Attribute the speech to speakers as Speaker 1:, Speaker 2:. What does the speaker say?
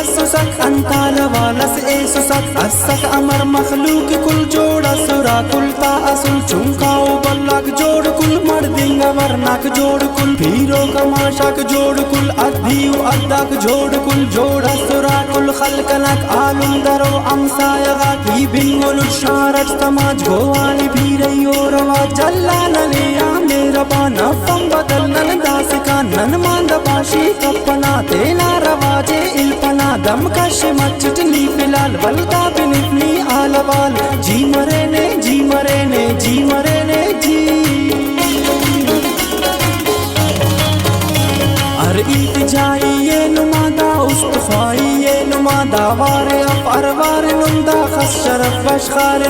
Speaker 1: سسک انتال walls اے سسک اسک امر مخلوق کل جوڑا سرا کل تا اصل چونکاو بلک جوڑ کل مردنگ ورنک جوڑ کل پیرو کماشک جوڑ کل ادھیو ادک جوڑ کل جوڑا سرا کل خلقنک عالم درو امسایغا کی بنگل شارج تماج گوانی پیریو روا جلالنے یا میرا بانا فم بدلن داسکا نن ماند باشی کپنا تینا رواجے الپنا دم کش مچٹلی فلال بلتا بنفنی آلوال جی مرے نے جی مرے نے جی مرے نے جی ہر التجائی یہ نمادہ استخوائی یہ نمادہ وار اف اروار نمدہ خس شرف وشخار